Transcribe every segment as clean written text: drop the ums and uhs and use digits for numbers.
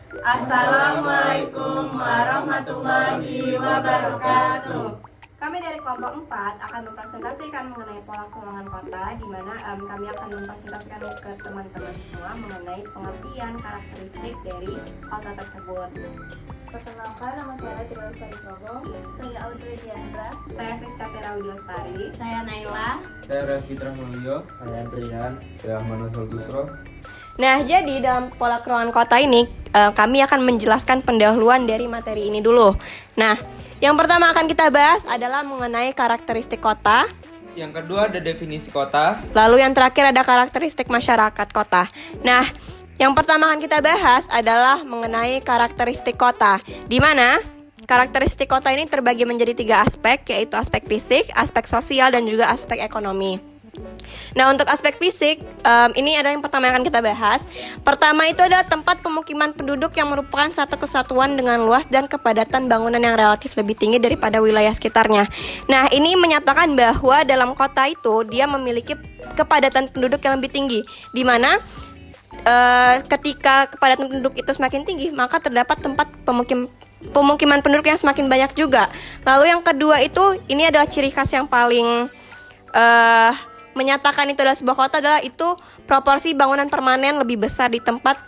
Assalamualaikum warahmatullahi wabarakatuh. Kami dari kelompok 4 akan mempresentasikan mengenai pola keuangan kota, di mana kami akan mempresentasikan ke teman-teman semua mengenai pengertian karakteristik dari kota tersebut. Perkenalkan, nama saya Tira Lestari Progo. Saya Audrey Diandra. Saya Friska Teraudi Lestari. Saya Naila. Saya Raffi Trahulio. Saya Adrian. Saya Ahmad Nasrul Busro. Nah, jadi dalam pola keuangan kota ini kami akan menjelaskan pendahuluan dari materi ini dulu. Nah, yang pertama akan kita bahas adalah mengenai karakteristik kota. Yang kedua ada definisi kota. Lalu yang terakhir ada karakteristik masyarakat kota. Nah, yang pertama akan kita bahas adalah mengenai karakteristik kota, di mana karakteristik kota ini terbagi menjadi 3 aspek, yaitu aspek fisik, aspek sosial, dan juga aspek ekonomi. Nah, untuk aspek fisik, ini adalah yang pertama yang akan kita bahas. Pertama itu adalah tempat pemukiman penduduk yang merupakan satu kesatuan dengan luas dan kepadatan bangunan yang relatif lebih tinggi daripada wilayah sekitarnya. Nah, ini menyatakan bahwa dalam kota itu dia memiliki kepadatan penduduk yang lebih tinggi, di mana ketika kepadatan penduduk itu semakin tinggi, maka terdapat tempat pemukiman penduduk yang semakin banyak juga. Lalu yang kedua itu, ini adalah ciri khas yang paling menyatakan itu adalah sebuah kota, adalah itu proporsi bangunan permanen lebih besar di tempat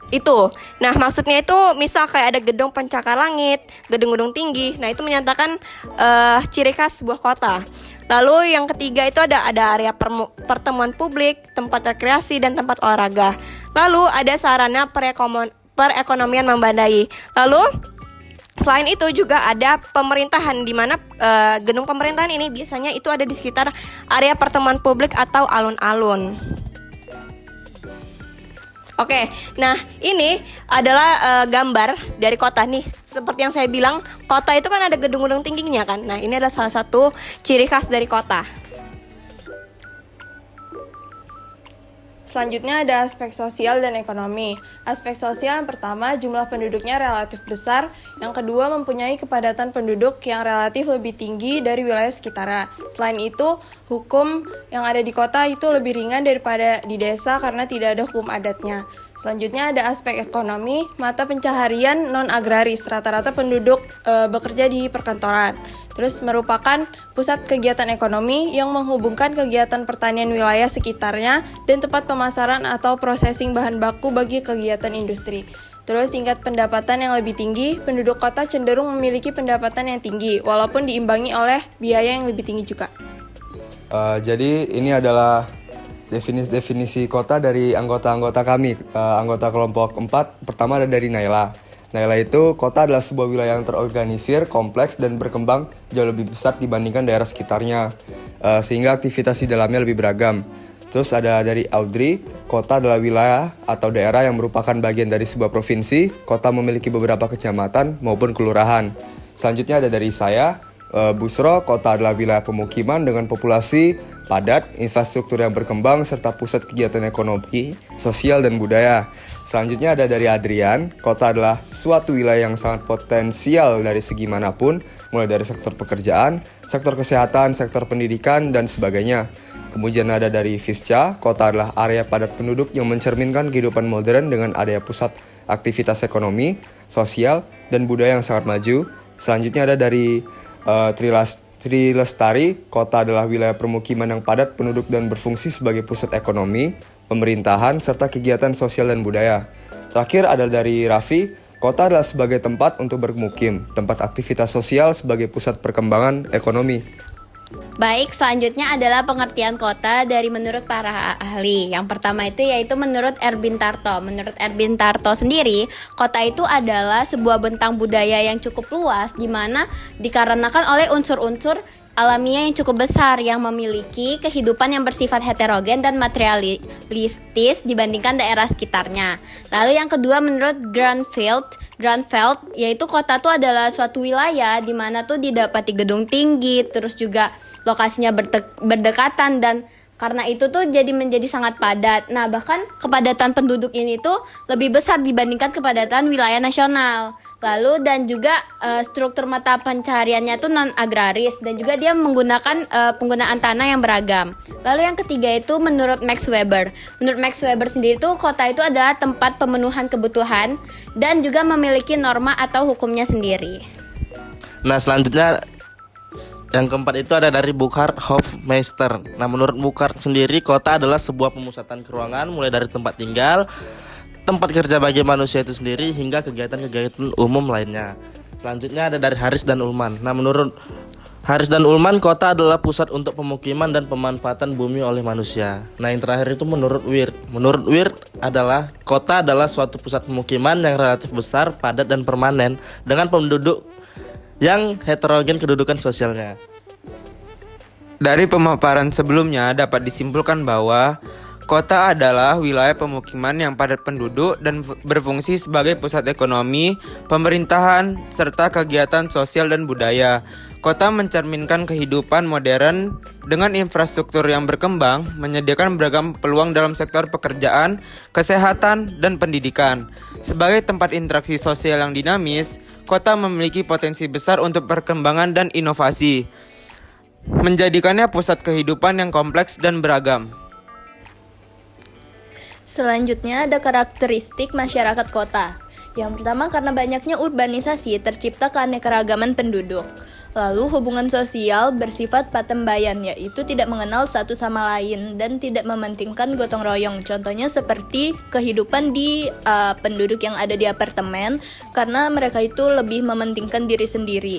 itu. Nah, maksudnya itu misal kayak ada gedung pencakar langit, gedung-gedung tinggi. Nah, itu menyatakan ciri khas sebuah kota. Lalu yang ketiga itu ada area pertemuan publik, tempat rekreasi, dan tempat olahraga. Lalu ada sarana perekonomian membandai. Lalu selain itu juga ada pemerintahan, di mana gedung pemerintahan ini biasanya itu ada di sekitar area pertemuan publik atau alun-alun. Oke, nah ini adalah gambar dari kota nih. Seperti yang saya bilang, kota itu kan ada gedung-gedung tingginya kan. Nah, ini adalah salah satu ciri khas dari kota. Selanjutnya ada aspek sosial dan ekonomi. Aspek sosial yang pertama, jumlah penduduknya relatif besar. Yang kedua, mempunyai kepadatan penduduk yang relatif lebih tinggi dari wilayah sekitarnya. Selain itu, hukum yang ada di kota itu lebih ringan daripada di desa karena tidak ada hukum adatnya. Selanjutnya ada aspek ekonomi, mata pencaharian non-agraris. Rata-rata penduduk bekerja di perkantoran. Terus merupakan pusat kegiatan ekonomi yang menghubungkan kegiatan pertanian wilayah sekitarnya dan tempat pemasaran atau processing bahan baku bagi kegiatan industri. Terus tingkat pendapatan yang lebih tinggi, penduduk kota cenderung memiliki pendapatan yang tinggi walaupun diimbangi oleh biaya yang lebih tinggi juga. Jadi ini adalah definisi kota dari anggota-anggota kami, anggota kelompok 4. Pertama ada dari Naila. Naila itu, kota adalah sebuah wilayah yang terorganisir, kompleks, dan berkembang jauh lebih besar dibandingkan daerah sekitarnya, sehingga aktivitas di dalamnya lebih beragam. Terus ada dari Audrey, kota adalah wilayah atau daerah yang merupakan bagian dari sebuah provinsi. Kota memiliki beberapa kecamatan maupun kelurahan. Selanjutnya ada dari saya, Busro, kota adalah wilayah pemukiman dengan populasi padat, infrastruktur yang berkembang, serta pusat kegiatan ekonomi, sosial, dan budaya. Selanjutnya ada dari Adrian, kota adalah suatu wilayah yang sangat potensial dari segi manapun, mulai dari sektor pekerjaan, sektor kesehatan, sektor pendidikan, dan sebagainya. Kemudian ada dari Fisca, kota adalah area padat penduduk yang mencerminkan kehidupan modern dengan adanya pusat aktivitas ekonomi, sosial, dan budaya yang sangat maju. Selanjutnya ada dari Tri Lestari, kota adalah wilayah permukiman yang padat penduduk dan berfungsi sebagai pusat ekonomi, pemerintahan, serta kegiatan sosial dan budaya. Terakhir ada dari Raffi, kota adalah sebagai tempat untuk bermukim, tempat aktivitas sosial sebagai pusat perkembangan ekonomi. Baik, selanjutnya adalah pengertian kota dari menurut para ahli. Yang pertama itu yaitu menurut Erwin Tarto. Menurut Erwin Tarto sendiri, kota itu adalah sebuah bentang budaya yang cukup luas, di mana dikarenakan oleh unsur-unsur alamiah yang cukup besar yang memiliki kehidupan yang bersifat heterogen dan materialistis dibandingkan daerah sekitarnya. Lalu yang kedua menurut Grunfeld, yaitu kota itu adalah suatu wilayah di mana tuh didapati gedung tinggi, terus juga lokasinya berdekatan dan Karena itu tuh jadi menjadi sangat padat. Nah, bahkan kepadatan penduduk ini tuh lebih besar dibandingkan kepadatan wilayah nasional. Lalu dan juga struktur mata pencahariannya tuh non agraris dan juga dia menggunakan penggunaan tanah yang beragam. Lalu yang ketiga itu menurut Max Weber. Menurut Max Weber sendiri tuh kota itu adalah tempat pemenuhan kebutuhan dan juga memiliki norma atau hukumnya sendiri. Nah, selanjutnya yang keempat itu ada dari Burkhard Hofmeister. Nah, menurut Burkhard sendiri, kota adalah sebuah pemusatan keruangan mulai dari tempat tinggal, tempat kerja bagi manusia itu sendiri, hingga kegiatan-kegiatan umum lainnya. Selanjutnya ada dari Harris dan Ullman. Nah, menurut Harris dan Ullman, kota adalah pusat untuk pemukiman dan pemanfaatan bumi oleh manusia. Nah, yang terakhir itu menurut Wirth. Menurut Wirth adalah kota adalah suatu pusat pemukiman yang relatif besar, padat dan permanen dengan penduduk yang heterogen kedudukan sosialnya. Dari pemaparan sebelumnya dapat disimpulkan bahwa kota adalah wilayah pemukiman yang padat penduduk dan berfungsi sebagai pusat ekonomi, pemerintahan, serta kegiatan sosial dan budaya. Kota mencerminkan kehidupan modern dengan infrastruktur yang berkembang, menyediakan beragam peluang dalam sektor pekerjaan, kesehatan, dan pendidikan. Sebagai tempat interaksi sosial yang dinamis, kota memiliki potensi besar untuk perkembangan dan inovasi, menjadikannya pusat kehidupan yang kompleks dan beragam. Selanjutnya ada karakteristik masyarakat kota. Yang pertama, karena banyaknya urbanisasi tercipta keanekaragaman penduduk. Lalu hubungan sosial bersifat patembayan, yaitu tidak mengenal satu sama lain dan tidak mementingkan gotong royong. Contohnya seperti kehidupan di penduduk yang ada di apartemen, karena mereka itu lebih mementingkan diri sendiri.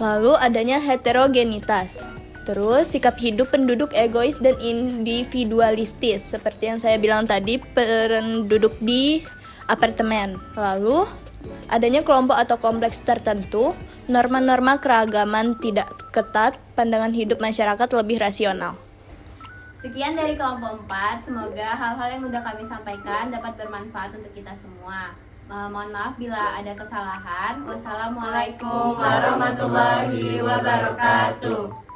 Lalu adanya heterogenitas. Terus sikap hidup penduduk egois dan individualistis, seperti yang saya bilang tadi, penduduk di apartemen. Lalu adanya kelompok atau kompleks tertentu, norma-norma keragaman tidak ketat, pandangan hidup masyarakat lebih rasional. Sekian dari kelompok 4, semoga hal-hal yang sudah kami sampaikan dapat bermanfaat untuk kita semua. Mohon maaf bila ada kesalahan. Wassalamualaikum warahmatullahi wabarakatuh.